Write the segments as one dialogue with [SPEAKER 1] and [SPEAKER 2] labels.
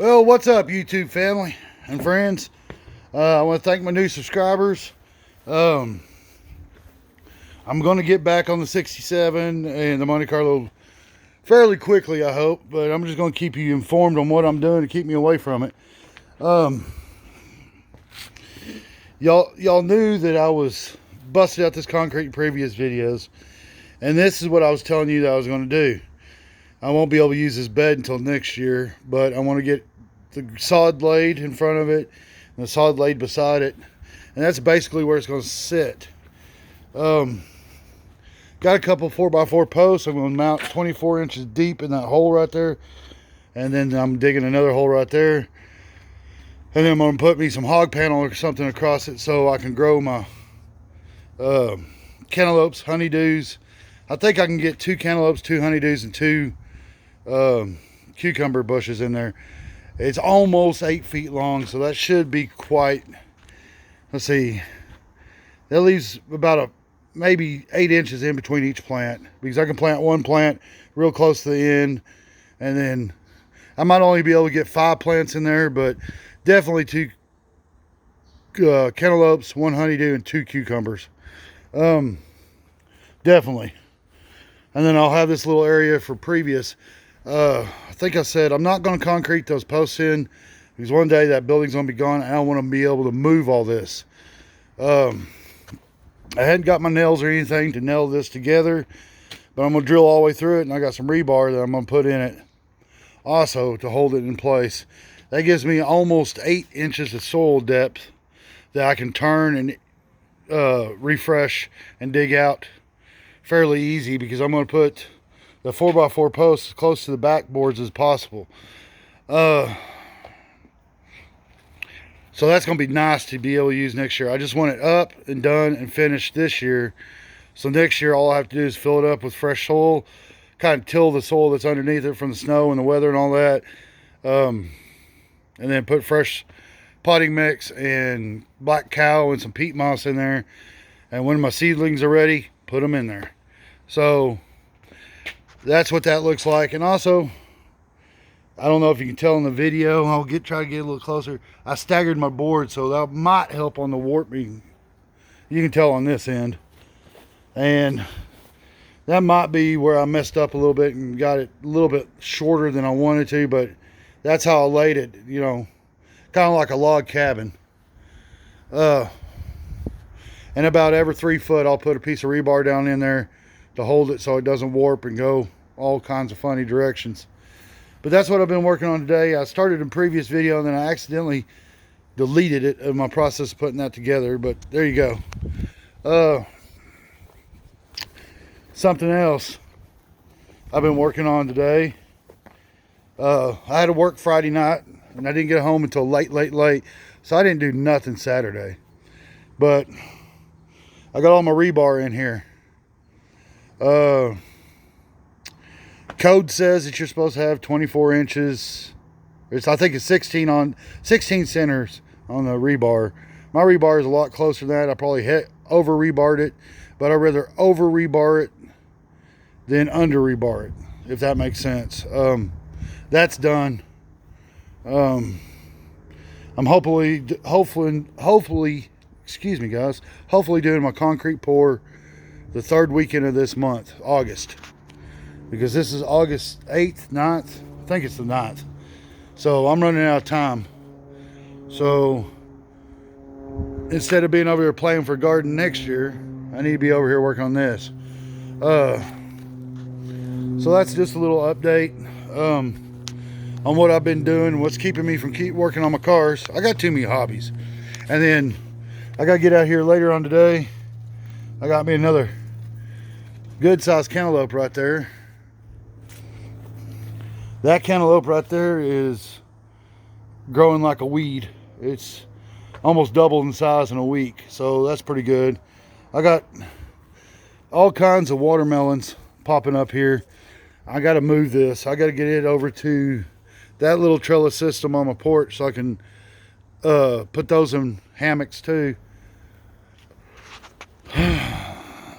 [SPEAKER 1] Well, what's up, YouTube family and friends? I want to thank my new subscribers. Um, I'm going to get back on the 67 and the Monte Carlo fairly quickly, I hope. But I'm just going to keep you informed on what I'm doing to keep me away from it. Y'all knew that I was busted out this concrete in previous videos, and this is what I was telling you that I was going to do. I won't be able to use this bed until next year, but I want to get the sod laid in front of it and the sod laid beside it, and that's basically where it's going to sit. Got a couple 4x4 posts. I'm going to mount 24 inches deep in that hole right there, and then I'm digging another hole right there, and then I'm going to put me some hog panel or something across it so I can grow my cantaloupes, honeydews. I think I can get 2 cantaloupes, 2 honeydews, and 2 cucumber bushes in there. It's almost 8 feet long, so that should be quite, let's see, that leaves about maybe 8 inches in between each plant, because I can plant one plant real close to the end, and then I might only be able to get 5 plants in there, but definitely 2 cantaloupes, 1 honeydew, and 2 cucumbers. Definitely. And then I'll have this little area for previous. I think I said I'm not going to concrete those posts in, because one day that building's going to be gone and I want to be able to move all this. I hadn't got my nails or anything to nail this together, but I'm going to drill all the way through it, and I got some rebar that I'm going to put in it also to hold it in place. That gives me almost 8 inches of soil depth that I can turn and refresh and dig out fairly easy, because I'm going to put the 4x4 posts as close to the backboards as possible. So that's going to be nice to be able to use next year. I just want it up and done and finished this year. So next year all I have to do is fill it up with fresh soil, kind of till the soil that's underneath it from the snow and the weather and all that. And then put fresh potting mix and black cow and some peat moss in there. And when my seedlings are ready, put them in there. So that's what that looks like. And also, I don't know if you can tell in the video, I'll try to get a little closer. I staggered my board, so that might help on the warping. You can tell on this end. And that might be where I messed up a little bit and got it a little bit shorter than I wanted to, but that's how I laid it, you know, kind of like a log cabin. And about every 3 foot, I'll put a piece of rebar down in there to hold it so it doesn't warp and go all kinds of funny directions. But that's what I've been working on today. I started in a previous video and then I accidentally deleted it in my process of putting that together, but there you go. Something else I've been working on today. I had to work Friday night and I didn't get home until late, so I didn't do nothing Saturday. But I got all my rebar in here. Code says that you're supposed to have 24 inches. I think it's 16 centers on the rebar. My rebar is a lot closer than that. I probably over rebarred it, but I'd rather over rebar it than under rebar it, if that makes sense. That's done. I'm hopefully, excuse me guys, hopefully doing my concrete pour the 3rd weekend of this month, August, because this is August 8th, 9th, I think it's the 9th, so I'm running out of time. So instead of being over here playing for garden next year, I need to be over here working on this. So that's just a little update on what I've been doing, what's keeping me from working on my cars. I got too many hobbies. And then I got to get out here later on today. I got me another good sized cantaloupe right there. That cantaloupe right there is growing like a weed. It's almost doubled in size in a week, so that's pretty good. I got all kinds of watermelons popping up here. I got to move this. I got to get it over to that little trellis system on my porch so I can put those in hammocks too.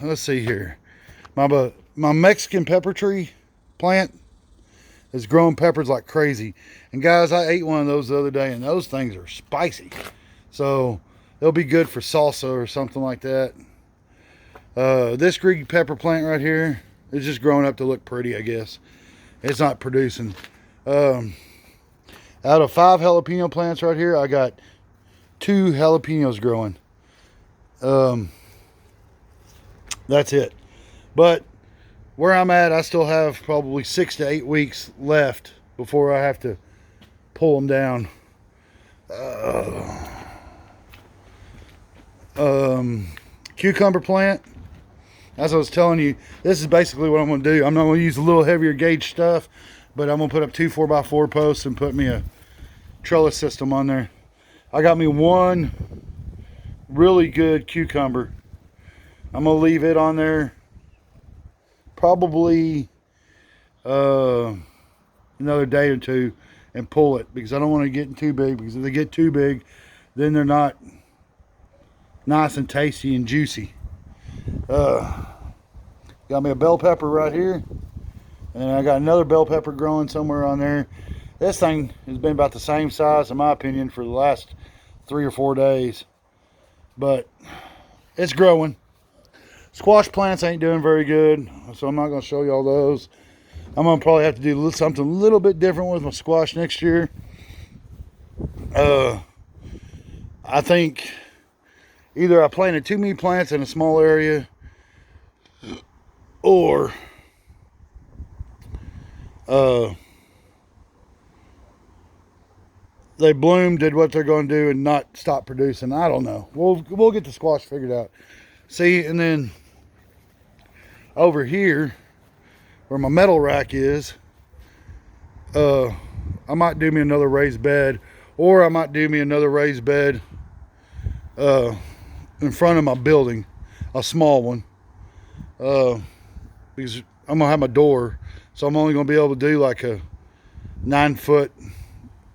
[SPEAKER 1] Let's see here. My Mexican pepper tree plant is growing peppers like crazy. And guys, I ate one of those the other day, and those things are spicy. So they'll be good for salsa or something like that. This green pepper plant right here is just growing up to look pretty, I guess. It's not producing. Out of 5 jalapeno plants right here, I got 2 jalapenos growing. That's it. But where I'm at, I still have probably 6 to 8 weeks left before I have to pull them down. Cucumber plant, as I was telling you, this is basically what I'm going to do. I'm not going to use a little heavier gauge stuff, but I'm going to put up 2 4x4 posts and put me a trellis system on there. I got me one really good cucumber. I'm going to leave it on there probably another day or two and pull it, because I don't want to get too big, because if they get too big, then they're not nice and tasty and juicy. Got me a bell pepper right here, and I got another bell pepper growing somewhere on there. This thing has been about the same size, in my opinion, for the last 3 or 4 days, but it's growing. Squash plants ain't doing very good, so I'm not going to show you all those. I'm going to probably have to do something a little bit different with my squash next year. I think either I planted too many plants in a small area, or they bloomed, did what they're going to do, and not stop producing. I don't know. We'll get the squash figured out. See, and then over here where my metal rack is, I might do me another raised bed, or I might do me another raised bed in front of my building, a small one, because I'm gonna have my door, so I'm only gonna be able to do like a 9 foot,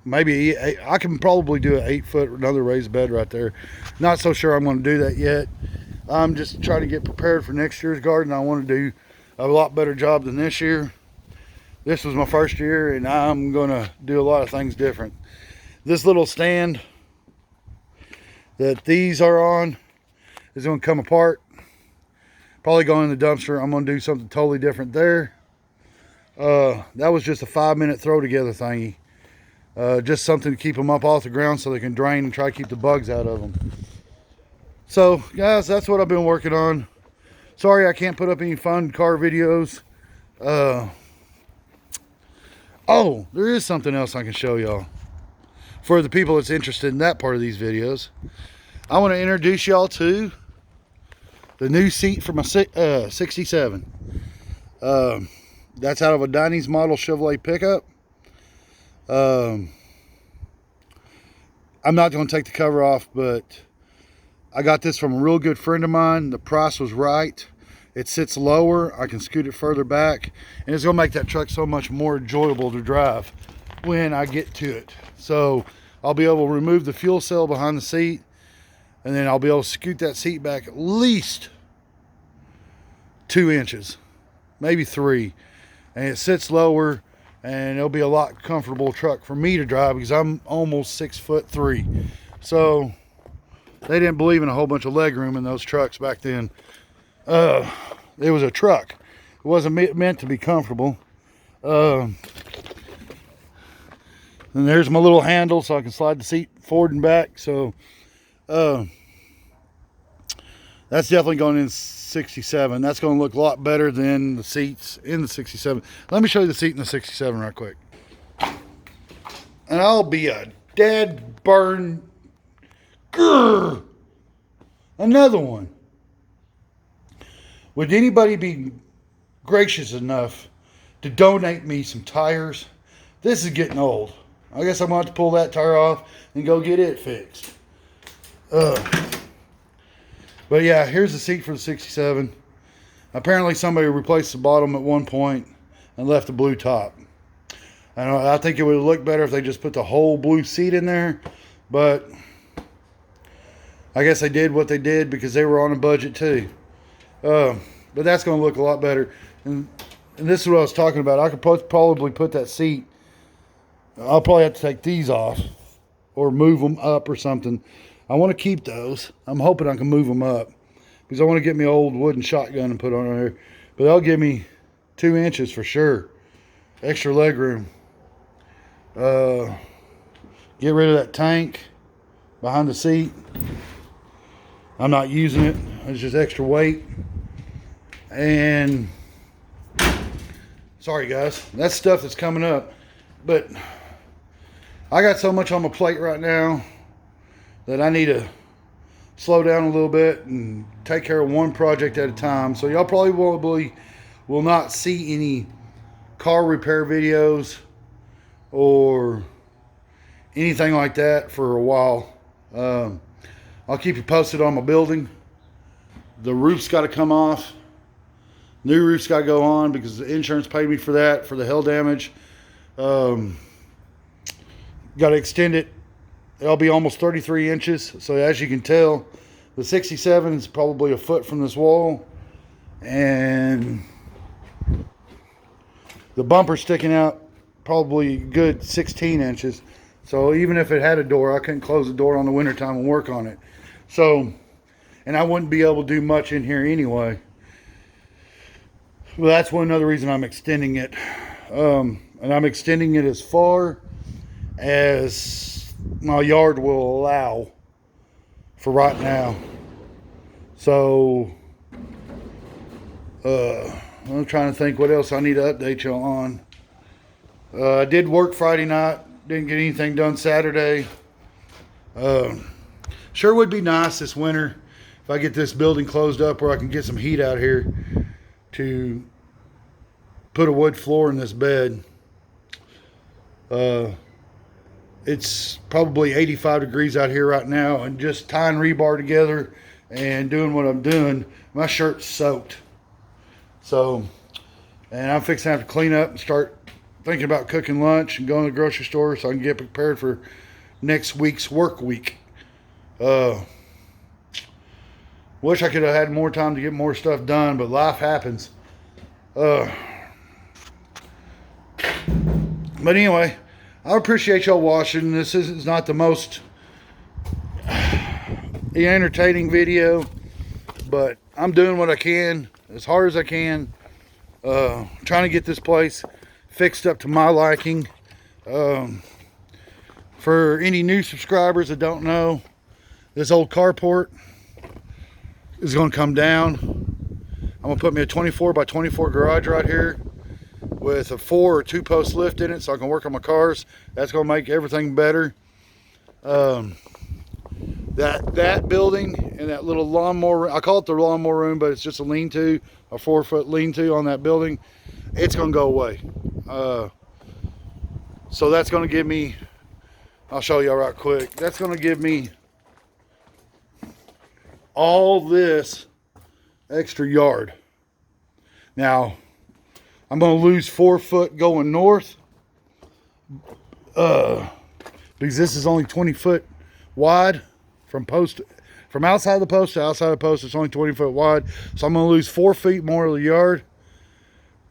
[SPEAKER 1] maybe 8. I can probably do an 8 foot another raised bed right there. Not so sure I'm going to do that yet. I'm just trying to get prepared for next year's garden. I want to do a lot better job than this year. This was my first year, and I'm going to do a lot of things different. This little stand that these are on is going to come apart. Probably going in the dumpster. I'm going to do something totally different there. That was just a 5-minute throw together thingy. Just something to keep them up off the ground so they can drain and try to keep the bugs out of them. So guys, that's what I've been working on. Sorry I can't put up any fun car videos. Oh, there is something else I can show y'all. For the people that's interested in that part of these videos, I want to introduce y'all to the new seat for my 67. That's out of a Diney's model Chevrolet pickup. I'm not going to take the cover off, but I got this from a real good friend of mine. The price was right. It sits lower. I can scoot it further back, and it's going to make that truck so much more enjoyable to drive when I get to it. So I'll be able to remove the fuel cell behind the seat, and then I'll be able to scoot that seat back at least 2 inches, maybe 3, and it sits lower, and it'll be a lot comfortable truck for me to drive, because I'm almost 6'3". So they didn't believe in a whole bunch of leg room in those trucks back then. It was a truck. It wasn't meant to be comfortable. And there's my little handle so I can slide the seat forward and back. So that's definitely going in 67. That's going to look a lot better than the seats in the 67. Let me show you the seat in the 67 right quick. And I'll be a dead burn. Grr, another one. Would anybody be gracious enough to donate me some tires? This is getting old. I guess I'm going to have to pull that tire off and go get it fixed. But yeah, here's the seat for the 67. Apparently somebody replaced the bottom at one point and left the blue top. And I think it would look better if they just put the whole blue seat in there, but I guess they did what they did because they were on a budget too. But that's going to look a lot better. And and this is what I was talking about. I could probably put that seat. I'll probably have to take these off or move them up or something. I want to keep those. I'm hoping I can move them up because I want to get me an old wooden shotgun and put on there. But they'll give me 2 inches for sure. Extra leg room. Get rid of that tank behind the seat. I'm not using it. It's just extra weight. And sorry guys, that's stuff that's coming up. But I got so much on my plate right now that I need to slow down a little bit and take care of one project at a time. So y'all probably will not see any car repair videos or anything like that for a while. I'll keep you posted on my building. The roof's got to come off. New roof's got to go on because the insurance paid me for that, for the hail damage. Got to extend it. It'll be almost 33 inches. So as you can tell, the 67 is probably a foot from this wall. And the bumper sticking out probably a good 16 inches. So even if it had a door, I couldn't close the door on the wintertime and work on it. So, and I wouldn't be able to do much in here anyway. Well, that's one other reason I'm extending it. And I'm extending it as far as my yard will allow for right now. So, I'm trying to think what else I need to update you on. I did work Friday night. Didn't get anything done Saturday. Sure would be nice this winter if I get this building closed up where I can get some heat out here to put a wood floor in this bed. It's probably 85 degrees out here right now, and just tying rebar together and doing what I'm doing, my shirt's soaked. So, and I'm fixing to have to clean up and start thinking about cooking lunch and going to the grocery store so I can get prepared for next week's work week. Wish I could have had more time to get more stuff done, but life happens. But anyway, I appreciate y'all watching. This is not the most entertaining video, but I'm doing what I can as hard as I can, trying to get this place fixed up to my liking. For any new subscribers that don't know, this old carport is going to come down. I'm going to put me a 24 by 24 garage right here with a 4 or 2 post lift in it so I can work on my cars. That's going to make everything better. That building and that little lawnmower, I call it the lawnmower room, but it's just a lean-to, a 4-foot lean-to on that building. It's going to go away. So that's going to give me, I'll show y'all right quick. That's going to give me all this extra yard. Now, I'm going to lose 4 foot going north, because this is only 20 foot wide from outside the post to outside the post. It's only 20 foot wide. So I'm going to lose 4 feet more of the yard,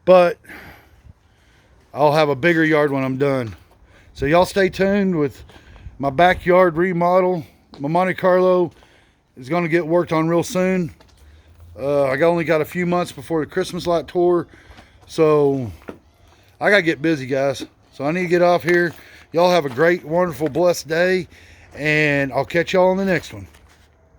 [SPEAKER 1] but I'll have a bigger yard when I'm done. So y'all stay tuned with my backyard remodel. My Monte Carlo is going to get worked on real soon. I only got a few months before the Christmas light tour, so I got to get busy, guys. So I need to get off here. Y'all have a great, wonderful, blessed day, and I'll catch y'all on the next one.